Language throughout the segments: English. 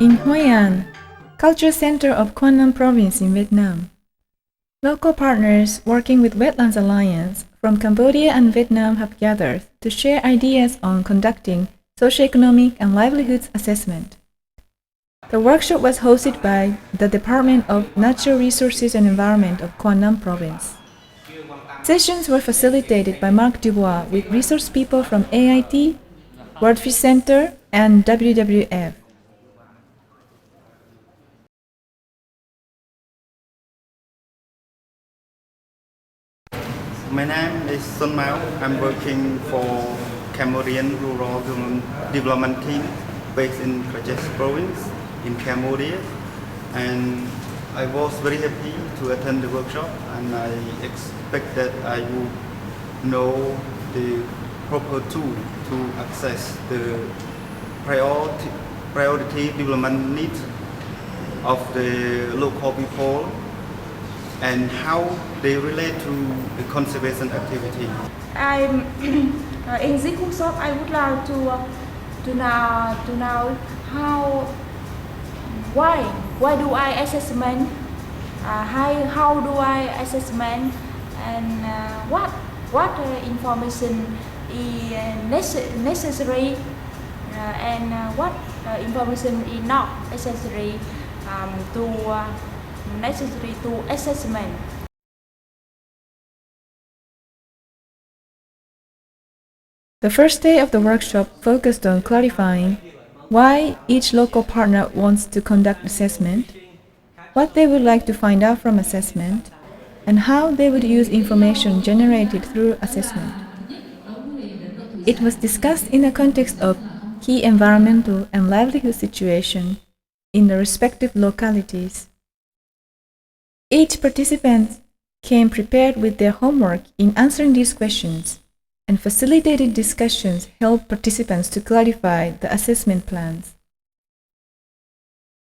In Hoi An, culture center of Quang Nam province in Vietnam. Local partners working with Wetlands Alliance from Cambodia and Vietnam have gathered to share ideas on conducting socioeconomic and livelihoods assessment. The workshop was hosted by the Department of Natural Resources and Environment of Quang Nam province. Sessions were facilitated by Mark Dubois with resource people from AIT, World Fish Center, and WWF. My name is Sun Mao. I'm working for Cambodian Rural Development Team based in Krajes province in Cambodia, and I was very happy to attend the workshop, and I expect that I would know the proper tool to access the priority development needs of the local people and how they relate to the conservation activity. In this workshop, I would like to know how why do I assessment, how do I assessment, and what information is necessary, and what information is not necessary to assessment. The first day of the workshop focused on clarifying why each local partner wants to conduct assessment, what they would like to find out from assessment, and how they would use information generated through assessment. It was discussed in the context of key environmental and livelihood situation in the respective localities. Each participant came prepared with their homework in answering these questions, and facilitated discussions helped participants to clarify the assessment plans.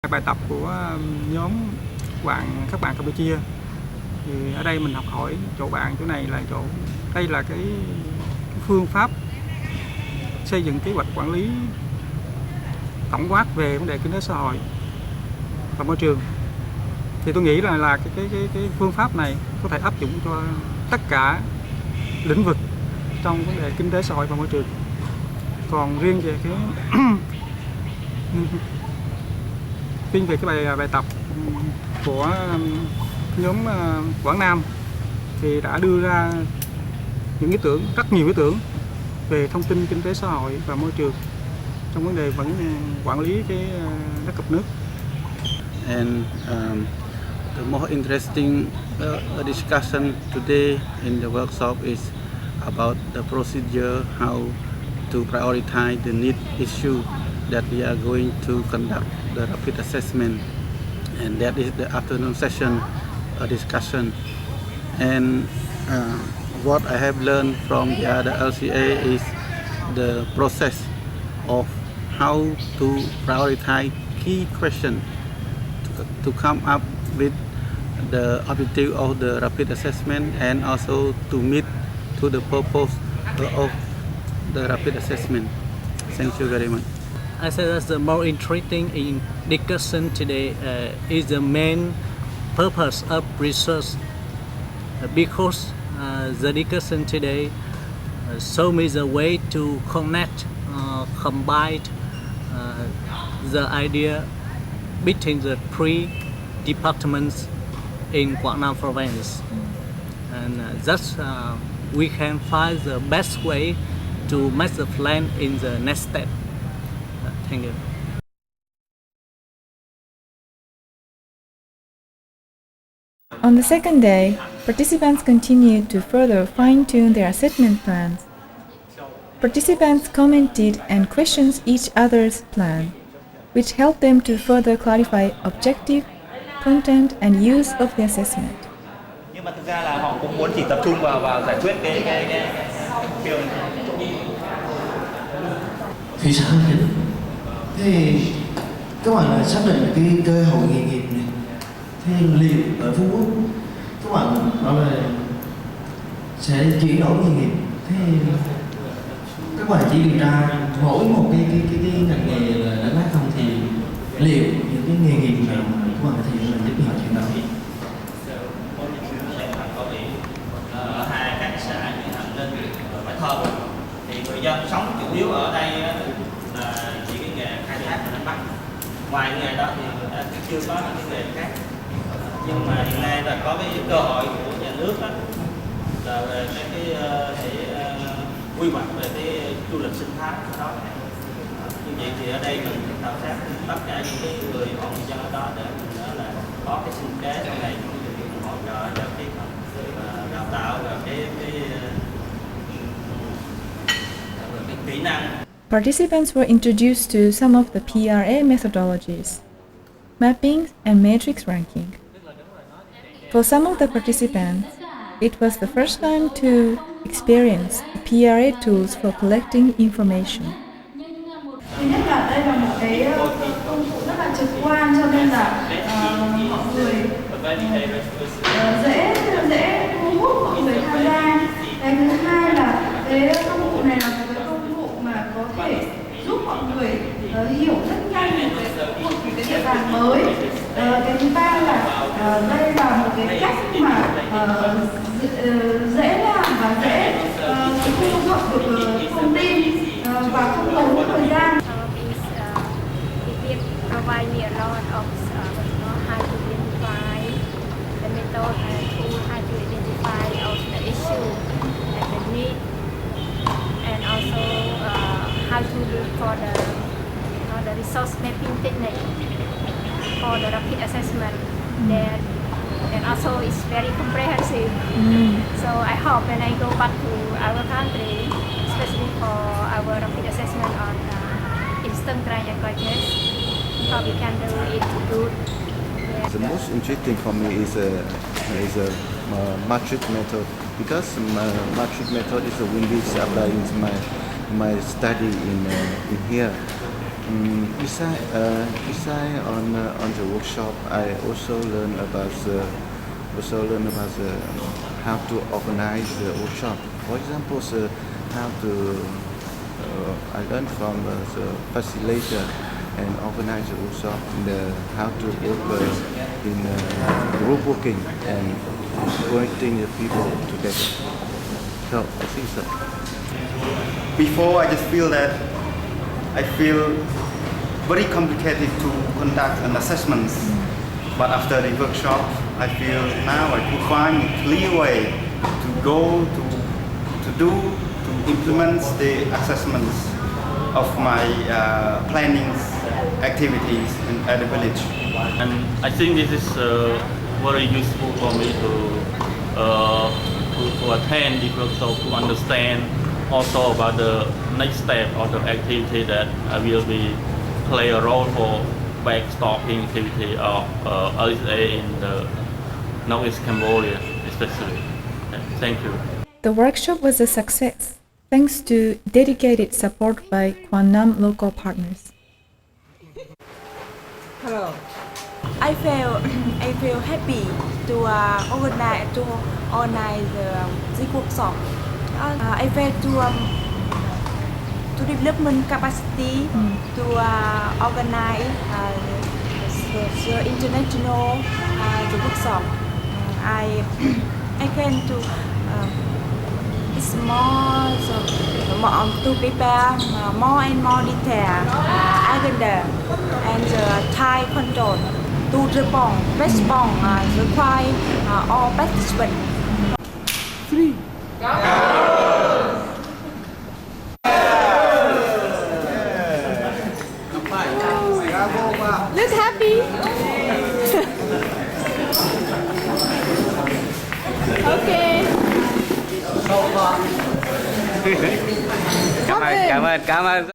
Bài tập của nhóm các bạn Campuchia thì ở đây mình học hỏi chỗ này là đây là cái phương pháp xây dựng kế hoạch quản lý tổng quát về vấn đề kinh tế xã hội và môi trường. Thì tôi nghĩ là cái phương pháp này có thể áp dụng cho tất cả lĩnh vực trong vấn đề kinh tế xã hội và môi trường. Còn riêng về cái bài tập của nhóm Quảng Nam thì đã đưa ra những rất nhiều ý tưởng về thông tin kinh tế xã hội và môi trường trong vấn đề quản lý cái đất ngập nước. And the more interesting discussion today in the workshop is about the procedure, how to prioritize the need issue that we are going to conduct the rapid assessment, and that is the afternoon session discussion. And what I have learned from the other LCA is the process of how to prioritize key questions to come up with the objective of the rapid assessment, and also to meet to the purpose of the rapid assessment. Thank you very much. I say that's the more interesting in discussion today is the main purpose of research, because the discussion today show me the way to connect, combine the idea between the three departments in Quảng Nam province, and thus we can find the best way to make the plan in the next step. Thank you. On the second day, participants continued to further fine-tune their assessment plans. Participants commented and questioned each other's plan, which helped them to further clarify objective, content and use of the assessment. Nhưng mà thực ra là họ cũng muốn chỉ tập trung vào giải quyết cái thì sao thế các bạn là xác định cái cơ hội nghề nghiệp này, thế liệu ở Phú Quốc các bạn nói là sẽ chuyển đổi nghề nghiệp, thế các bạn chỉ điều tra mỗi một cái ngành nghề là đánh bắt không thì liệu những cái nghề nghiệp nào mà các bạn có thể là giúp họ chuyển đổi. Ở hai các xã như Hàm Ninh và Bãi Thơm thì người dân sống chủ yếu ở đây là chỉ cái nghề khai thác và đánh bắt. Ngoài nghề đó thì người ta chưa có những cái nghề khác. Nhưng mà hiện nay là có cái cơ hội của nhà nước đó, là về cái quy hoạch về cái du lịch sinh thái đó. Như vậy thì ở đây mình khảo sát tất cả những cái người hộ người dân ở đó để mình là có cái sinh kế trong này, hỗ trợ cho cái đào tạo và cái kỹ năng. Participants were introduced to some of the PRA methodologies, mapping and matrix ranking. For some of the participants, it was the first time to experience the PRA tools for collecting information. Thứ nhất là đây là một cái công cụ rất là trực quan, cho nên là mọi người dễ thu hút mọi người tham gia. Cái thứ hai là cái công cụ này là một cái công cụ mà có thể giúp mọi người hiểu rất nhanh một cái địa bàn mới. Cái thứ ba là đây là một cái cách mà dễ làm và dễ thu thập được thông tin và không tốn thời gian. Provide me a lot of how to identify the method and tool, how to identify also the issue and the need, and also how to look for the resource mapping technique for the rapid assessment. Then and also it's very comprehensive. So I hope when I go back to our country, especially for our rapid assessment on instant trial contest, we can do it good. Yeah. The most interesting for me is a matrix method, because matrix method is a Windows applied in my study in here. Besides on the workshop, I also learn about how to organize the workshop. For example, how to I learned from the facilitator and organize the workshop, how to work in group working and working the people together. So I think so. Before, I just feel that I feel very complicated to conduct an assessment. But after the workshop, I feel now I could find a clear way to go to implement the assessments of my planning activities at the village. And I think this is very useful for me to attend the workshop, to understand also about the next step of the activity that I will be play a role for backstopping activity of LSA in the Northeast Cambodia especially. Thank you. The workshop was a success thanks to dedicated support by Quang Nam local partners. Hello. I feel happy to organize this workshop. I feel to development capacity to organize the international the workshop. I can it's more to prepare more and more detail agenda and the time control to respond require all participants. 3. Look happy. Okay. Cảm ơn.